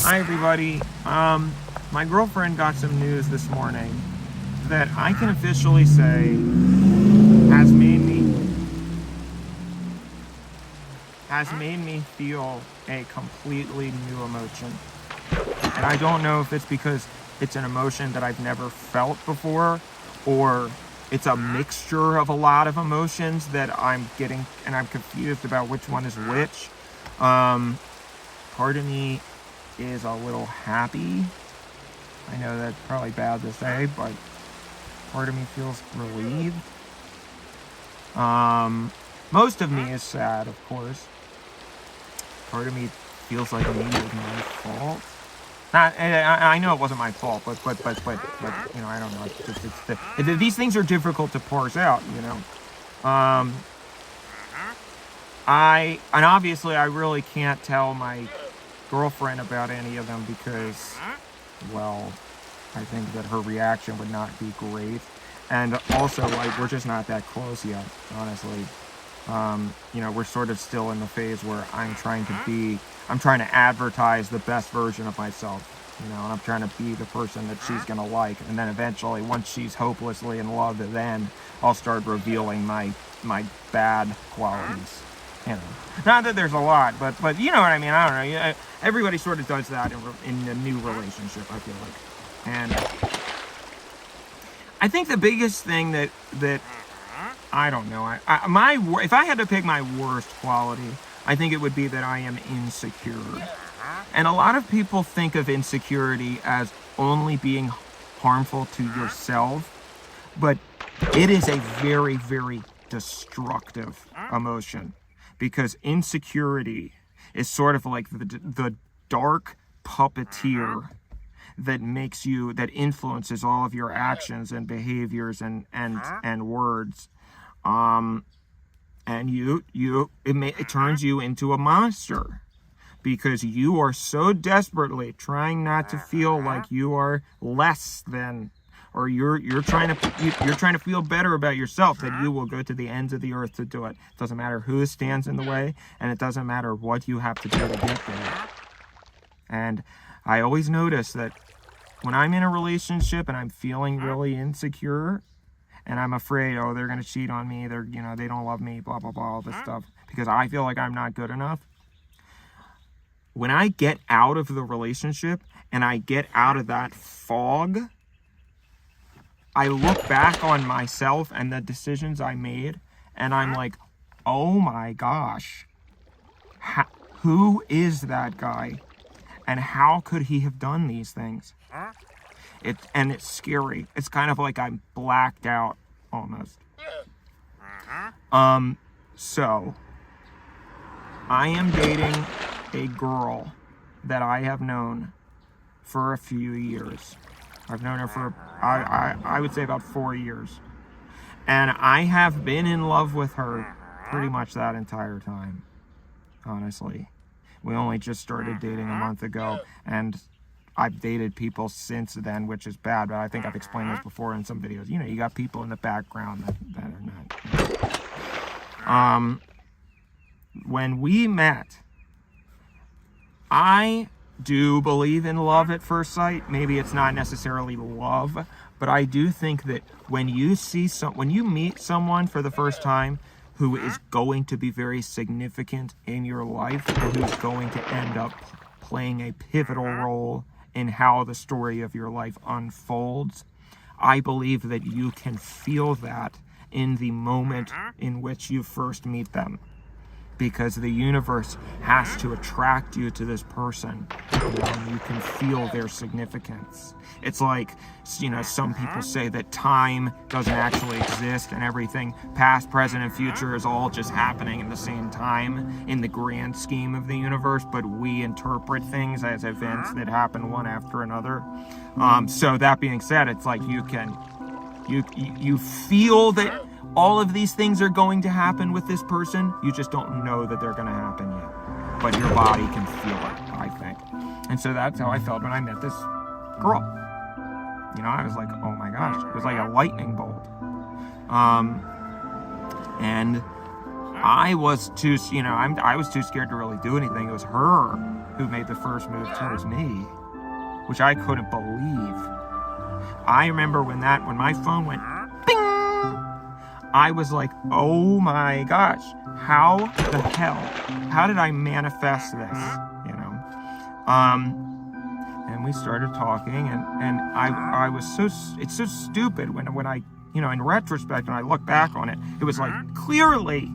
Hi everybody. My girlfriend got some news this morning that I can officially say has made me feel a completely new emotion. And I don't know if it's because it's an emotion that I've never felt before, or it's a mixture of a lot of emotions that I'm getting, and I'm confused about which one is which. Part of me is a little happy. I know that's probably bad to say, but part of me feels relieved. Most of me is sad, of course. Part of me feels like maybe it was my fault. I know it wasn't my fault, but you know, I don't know. These things are difficult to parse out, you know. And obviously I really can't tell my girlfriend about any of them because, well, I think that her reaction would not be great. And also, like, we're just not that close yet, honestly. You know, we're sort of still in the phase where I'm trying to advertise the best version of myself, you know, and I'm trying to be the person that she's gonna like. And then eventually, once she's hopelessly in love, then I'll start revealing my bad qualities. You know, not that there's a lot, but you know what I mean. I don't know. Everybody sort of does that in a new relationship, I feel like. And I think the biggest thing that I don't know. If I had to pick my worst quality, I think it would be that I am insecure. And a lot of people think of insecurity as only being harmful to yourself, but it is a very, very destructive emotion, because insecurity is sort of like the dark puppeteer that influences all of your actions and behaviors and words. And it turns you into a monster, because you are so desperately trying not to feel like you are less than, or you're trying to feel better about yourself, that you will go to the ends of the earth to do it. It doesn't matter who stands in the way, and it doesn't matter what you have to do to get there. And I always notice that when I'm in a relationship and I'm feeling really insecure, and I'm afraid, oh, they're going to cheat on me, they don't love me, blah, blah, blah, all this stuff, because I feel like I'm not good enough. When I get out of the relationship and I get out of that fog, I look back on myself and the decisions I made, and I'm like, oh my gosh, who is that guy? And how could he have done these things? And it's scary. It's kind of like I'm blacked out almost. So I am dating a girl that I have known for a few years. I've known her for, I would say, about 4 years. And I have been in love with her pretty much that entire time, honestly. We only just started dating a month ago, and I've dated people since then, which is bad, but I think I've explained this before in some videos. You know, you got people in the background that are not. When we met, I do believe in love at first sight. Maybe it's not necessarily love, but I do think that when you meet someone for the first time who is going to be very significant in your life, and who's going to end up playing a pivotal role in how the story of your life unfolds, I believe that you can feel that in the moment in which you first meet them, because the universe has to attract you to this person, and you can feel their significance. It's like, you know, some people say that time doesn't actually exist, and everything, past, present, and future, is all just happening in the same time in the grand scheme of the universe, but we interpret things as events that happen one after another. So that being said, it's like you feel that all of these things are going to happen with this person. You just don't know that they're going to happen yet, but your body can feel it, I think. And so that's how I felt when I met this girl. You know, I was like, oh my gosh, it was like a lightning bolt. And I was too, I was too scared to really do anything. It was her who made the first move towards me, which I couldn't believe. I remember when my phone went bing, I was like, oh my gosh, how the hell? How did I manifest this? And we started talking, and I was it's so stupid when I, in retrospect, when I look back on it, it was like, clearly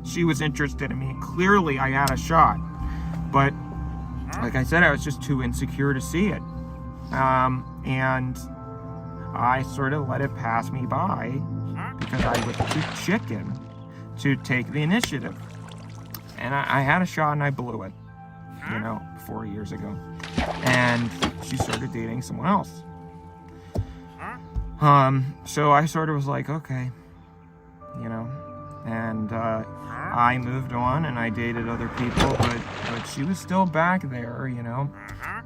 she was interested in me. Clearly I had a shot. But like I said, I was just too insecure to see it. And I sort of let it pass me by because I was too chicken to take the initiative. And I had a shot and I blew it, 4 years ago. And she started dating someone else. So I sort of was like, okay, and I moved on and I dated other people, but she was still back there,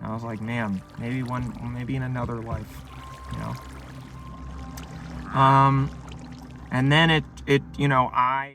I was like, man, maybe in another life, and then I